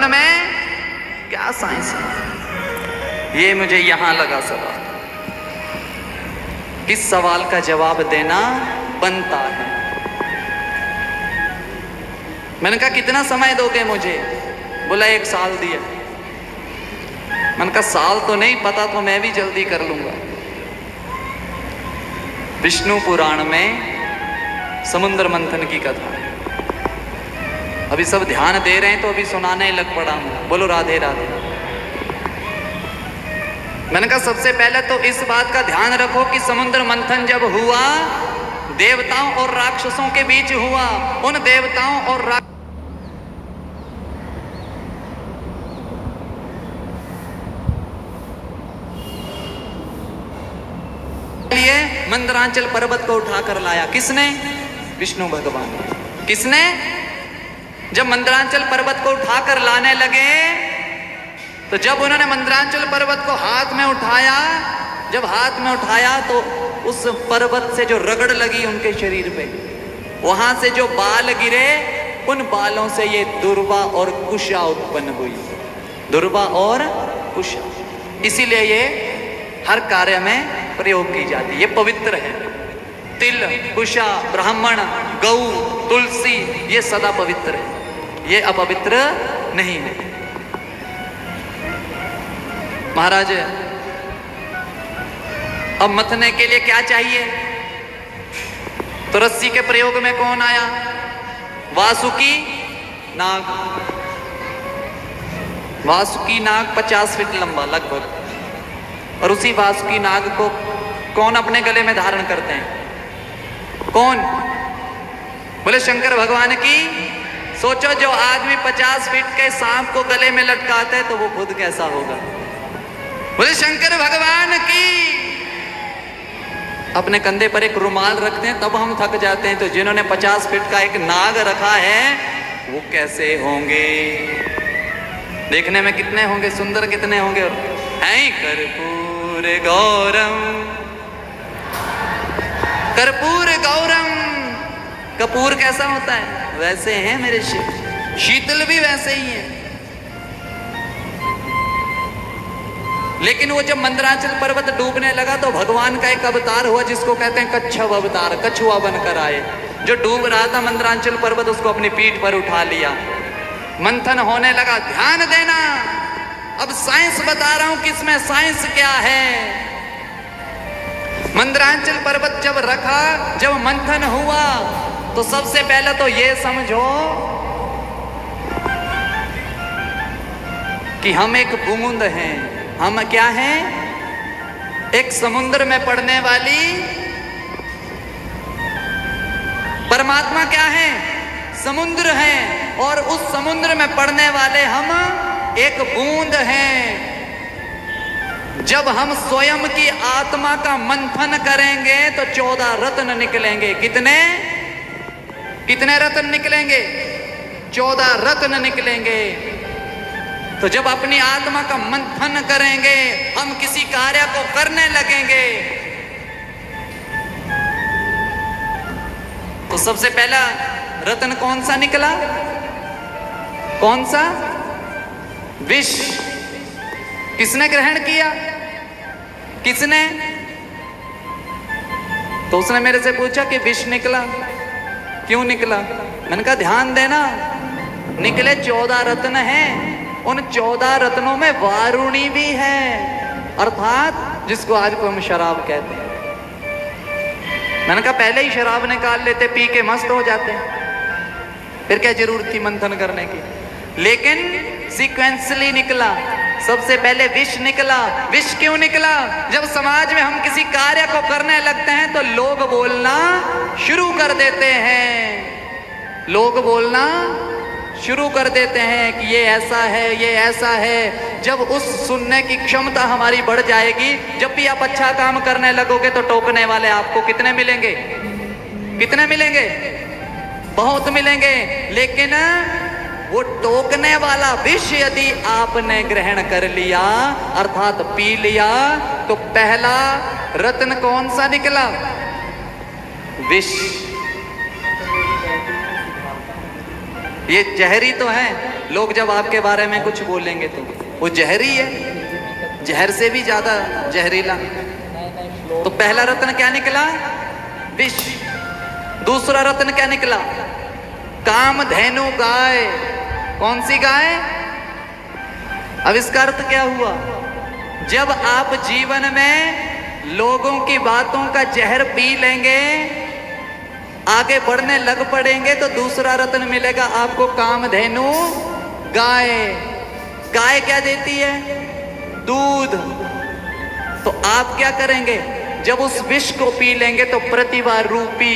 मन में क्या साइंस है? ये मुझे यहां लगा सवाल। इस सवाल का जवाब देना बनता है। मैंने कहा कितना समय दोगे मुझे? बोला 1 साल दिया। मैंने कहा साल तो नहीं पता, तो मैं भी जल्दी कर लूंगा। विष्णु पुराण में समुद्र मंथन की कथा है। अभी सब ध्यान दे रहे हैं तो अभी सुनाने लग पड़ा हूं। बोलो राधे राधे। मैंने कहा सबसे पहले तो इस बात का ध्यान रखो कि समुद्र मंथन जब हुआ देवताओं और राक्षसों के बीच हुआ। उन देवताओं और लिए मंदरांचल पर्वत को उठाकर लाया। किसने? विष्णु भगवान। किसने? जब मंदरांचल पर्वत को उठाकर लाने लगे तो जब उन्होंने मंदरांचल पर्वत को हाथ में उठाया, जब हाथ में उठाया तो उस पर्वत से जो रगड़ लगी उनके शरीर पे, वहां से जो बाल गिरे, उन बालों से ये दुर्वा और कुशा उत्पन्न हुई। दुर्वा और कुशा, इसीलिए ये हर कार्य में प्रयोग की जाती है। ये पवित्र है। तिल, कुशा, ब्राह्मण, गौ, तुलसी, ये सदा पवित्र है, ये अपवित्र नहीं है। महाराज, अब मथने के लिए क्या चाहिए? तो रस्सी के प्रयोग में कौन आया? वासुकी नाग। वासुकी नाग 50 फीट लंबा लगभग, और उसी वासुकी नाग को कौन अपने गले में धारण करते हैं? कौन? बोले शंकर भगवान की। सोचो, जो आदमी 50 फीट के सांप को गले में लटकाते है तो वो खुद कैसा होगा? बोले शंकर भगवान की। अपने कंधे पर एक रुमाल रखते हैं तब हम थक जाते हैं, तो जिन्होंने 50 फीट का एक नाग रखा है वो कैसे होंगे? देखने में कितने होंगे, सुंदर कितने होंगे। हैं कर्पूर गौरम, कर्पूर गौरम। कपूर कैसा होता है? वैसे हैं मेरे शिव। शीतल भी वैसे ही है। लेकिन वो जब मंदरांचल पर्वत डूबने लगा तो भगवान का एक अवतार हुआ जिसको कहते हैं कच्छप अवतार। कछुआ बनकर आए। जो डूब रहा था मंदरांचल पर्वत, उसको अपनी पीठ पर उठा लिया। मंथन होने लगा। ध्यान देना, अब साइंस बता रहा हूं कि इसमें साइंस क्या है। मंदरांचल पर्वत जब रखा, जब मंथन हुआ, तो सबसे पहले तो ये समझो कि हम एक बूंद हैं। हम क्या हैं? एक समुद्र में पड़ने वाली परमात्मा क्या है? समुद्र है। और उस समुद्र में पड़ने वाले हम एक बूंद हैं। जब हम स्वयं की आत्मा का मंथन करेंगे तो 14 रत्न निकलेंगे। कितने? कितने रत्न निकलेंगे? 14 रत्न निकलेंगे। तो जब अपनी आत्मा का मंथन करेंगे, हम किसी कार्य को करने लगेंगे, तो सबसे पहला रत्न कौन सा निकला? कौन सा? विष। किसने ग्रहण किया? किसने? तो उसने मेरे से पूछा कि विष निकला, क्यों निकला? मैंने कहा ध्यान देना, निकले 14 रत्न हैं। उन 14 रत्नों में वारुणी भी है, अर्थात जिसको आज को हम शराब कहते हैं। मैंने कहा पहले ही शराब निकाल लेते, पी के मस्त हो जाते, फिर क्या जरूरत थी मंथन करने की? लेकिन सीक्वेंसली निकला। सबसे पहले विष निकला। विष क्यों निकला? जब समाज में हम किसी कार्य को करने लगते हैं तो लोग बोलना शुरू कर देते हैं। लोग बोलना शुरू कर देते हैं कि ये ऐसा है, ये ऐसा है। जब उस सुनने की क्षमता हमारी बढ़ जाएगी, जब भी आप अच्छा काम करने लगोगे तो टोकने वाले आपको कितने मिलेंगे? कितने मिलेंगे? बहुत मिलेंगे। लेकिन वो टोकने वाला विष यदि आपने ग्रहण कर लिया, अर्थात पी लिया, तो पहला रत्न कौन सा निकला? विष। ये जहरी तो है, लोग जब आपके बारे में कुछ बोलेंगे तो वो जहर ही है, जहर से भी ज्यादा जहरीला। तो पहला रत्न क्या निकला? विष। दूसरा रत्न क्या निकला? कामधेनु गाय। कौन सी गाय? अब इसका अर्थ क्या हुआ? जब आप जीवन में लोगों की बातों का जहर पी लेंगे, आगे बढ़ने लग पड़ेंगे, तो दूसरा रत्न मिलेगा आपको, कामधेनु गाय। गाय क्या देती है? दूध। तो आप क्या करेंगे? जब उस विष को पी लेंगे तो प्रतिभा रूपी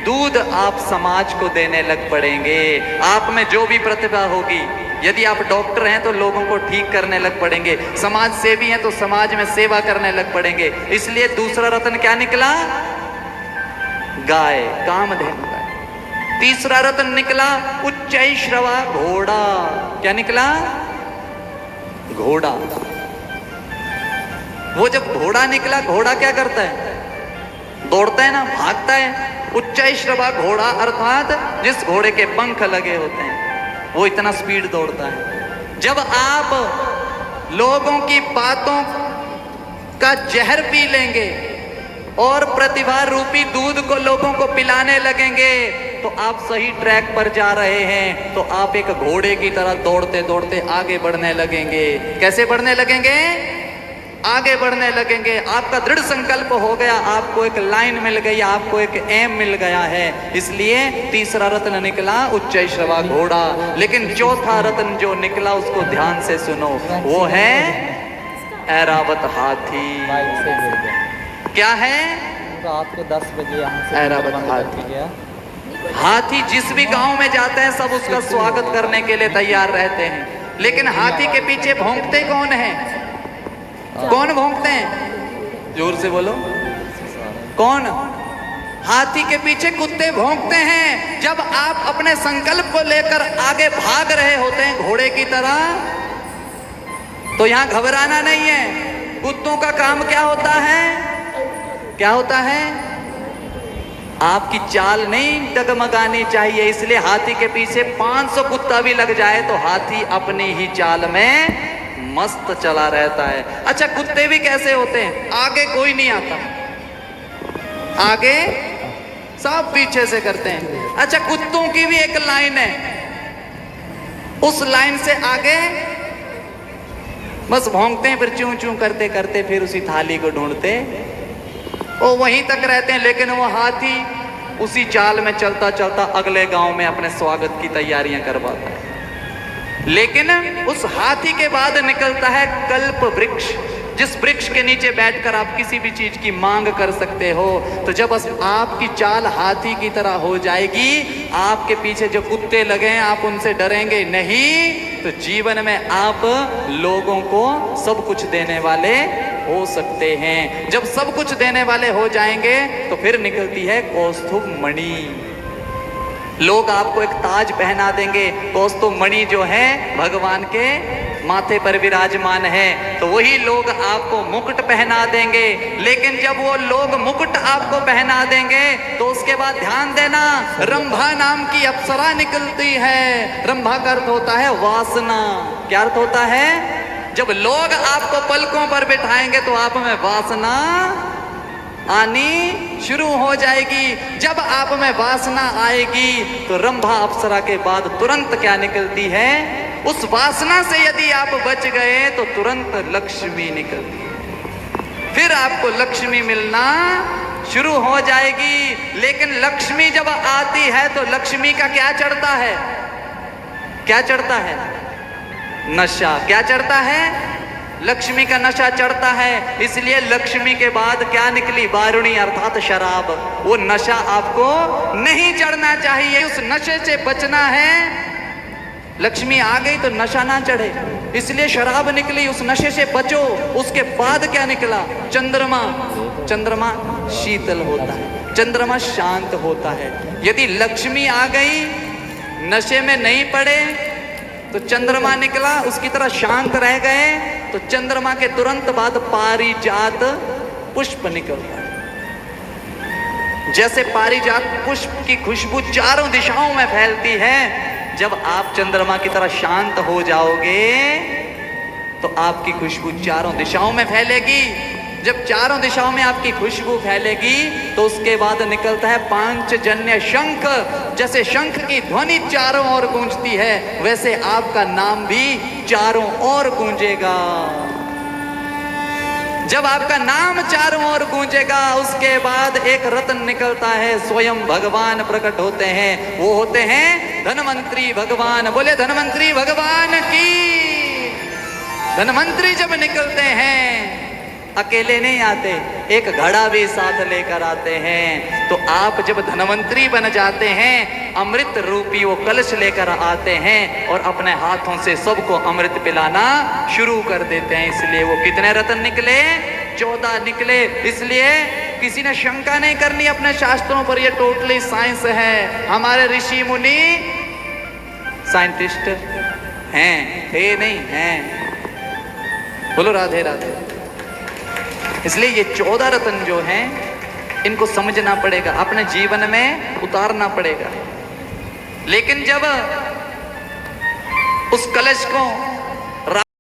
दूध आप समाज को देने लग पड़ेंगे। आप में जो भी प्रतिभा होगी, यदि आप डॉक्टर हैं तो लोगों को ठीक करने लग पड़ेंगे, समाज सेवी हैं तो समाज में सेवा करने लग पड़ेंगे। इसलिए दूसरा रत्न क्या निकला? गाय, कामधेनु गाय। तीसरा रत्न निकला उच्चैश्रवा घोड़ा। क्या निकला? घोड़ा। वो जब घोड़ा निकला, घोड़ा क्या करता है? दौड़ता है ना, भागता है। उच्चैश्रवा घोड़ा अर्थात जिस घोड़े के पंख लगे होते हैं, वो इतना स्पीड दौड़ता है। जब आप लोगों की बातों का जहर पी लेंगे और प्रतिभा रूपी दूध को लोगों को पिलाने लगेंगे, तो आप सही ट्रैक पर जा रहे हैं। तो आप एक घोड़े की तरह दौड़ते दौड़ते आगे बढ़ने लगेंगे। कैसे बढ़ने लगेंगे? आगे बढ़ने लगेंगे। आपका दृढ़ संकल्प हो गया, आपको एक लाइन मिल गई, आपको एक एम मिल गया है। इसलिए तीसरा रत्न निकला उच्चैश्रवा घोड़ा। लेकिन चौथा रत्न जो निकला उसको ध्यान से सुनो, वो है ऐरावत हाथी। क्या है? रात को 10 बजे यहाँ से ऐरावत हाथी। हाथी जिस भी गांव में जाते हैं सब उसका स्वागत करने के लिए तैयार रहते हैं, लेकिन हाथी के पीछे भौंकते कौन है? कौन भौंकते हैं? जोर से बोलो। कौन? हाथी के पीछे कुत्ते भौंकते हैं। जब आप अपने संकल्प को लेकर आगे भाग रहे होते हैं घोड़े की तरह, तो यहां घबराना नहीं है। कुत्तों का काम क्या होता है? क्या होता है? आपकी चाल नहीं डगमगानी चाहिए। इसलिए हाथी के पीछे 500 कुत्ता भी लग जाए तो हाथी अपनी ही चाल में मस्त चला रहता है। अच्छा, कुत्ते भी कैसे होते हैं? आगे कोई नहीं आता, आगे सब पीछे से करते हैं। अच्छा, कुत्तों की भी एक लाइन है, उस लाइन से आगे बस भौंकते हैं, फिर चूं चूं करते करते फिर उसी थाली को ढूंढते, वो वहीं तक रहते हैं। लेकिन वो हाथी उसी चाल में चलता चलता अगले गांव में अपने स्वागत की तैयारियां करवाता है। लेकिन उस हाथी के बाद निकलता है कल्प वृक्ष, जिस वृक्ष के नीचे बैठकर आप किसी भी चीज की मांग कर सकते हो। तो जब आपकी चाल हाथी की तरह हो जाएगी, आपके पीछे जो कुत्ते लगे हैं आप उनसे डरेंगे नहीं, तो जीवन में आप लोगों को सब कुछ देने वाले हो सकते हैं। जब सब कुछ देने वाले हो जाएंगे तो फिर निकलती है कौस्तुभ मणि। लोग आपको एक ताज पहना देंगे। कौस्तुभ मणि जो है भगवान के माथे पर विराजमान है, तो वही लोग आपको मुकुट पहना देंगे। लेकिन जब वो लोग मुकुट आपको पहना देंगे तो उसके बाद ध्यान देना, रंभा नाम की अप्सरा निकलती है। रंभा का अर्थ होता है वासना। क्या अर्थ होता है? जब लोग आपको पलकों पर बिठाएंगे तो आप में वासना आनी शुरू हो जाएगी। जब आप में वासना आएगी तो रंभा अप्सरा के बाद तुरंत क्या निकलती है? उस वासना से यदि आप बच गए तो तुरंत लक्ष्मी निकलती है। फिर आपको लक्ष्मी मिलना शुरू हो जाएगी। लेकिन लक्ष्मी जब आती है तो लक्ष्मी का क्या चढ़ता है? क्या चढ़ता है? नशा। क्या चढ़ता है? लक्ष्मी का नशा चढ़ता है। इसलिए लक्ष्मी के बाद क्या निकली? वारुणी अर्थात शराब। वो नशा आपको नहीं चढ़ना चाहिए, उस नशे से बचना है। लक्ष्मी आ गई तो नशा ना चढ़े, इसलिए शराब निकली, उस नशे से बचो। उसके बाद क्या निकला? चंद्रमा। चंद्रमा शीतल होता है, चंद्रमा शांत होता है। यदि लक्ष्मी आ गई, नशे में नहीं पड़े, तो चंद्रमा निकला, उसकी तरह शांत रह गए, तो चंद्रमा के तुरंत बाद पारिजात पुष्प निकलता है। जैसे पारिजात पुष्प की खुशबू चारों दिशाओं में फैलती है, जब आप चंद्रमा की तरह शांत हो जाओगे तो आपकी खुशबू चारों दिशाओं में फैलेगी। जब चारों दिशाओं में आपकी खुशबू फैलेगी तो उसके बाद निकलता है पांचजन्य शंख। जैसे शंख की ध्वनि चारों ओर गूंजती है, वैसे आपका नाम भी चारों ओर गूंजेगा। जब आपका नाम चारों ओर गूंजेगा उसके बाद एक रत्न निकलता है, स्वयं भगवान प्रकट होते हैं, वो होते हैं धनवंतरी भगवान। बोले धनवंतरी भगवान की। धनवंतरी जब निकलते हैं अकेले नहीं आते, एक घड़ा भी साथ लेकर आते हैं। तो आप जब धनवंतरी बन जाते हैं, अमृत रूपी वो कलश लेकर आते हैं और अपने हाथों से सबको अमृत पिलाना शुरू कर देते हैं। इसलिए वो कितने रत्न निकले? 14 निकले। इसलिए किसी ने शंका नहीं करनी अपने शास्त्रों पर, ये टोटली साइंस है। हमारे ऋषि मुनि साइंटिस्ट हैं, थे नहीं हैं। बोलो राधे राधे। इसलिए ये 14 रत्न जो हैं इनको समझना पड़ेगा, अपने जीवन में उतारना पड़ेगा। लेकिन जब उस कलश को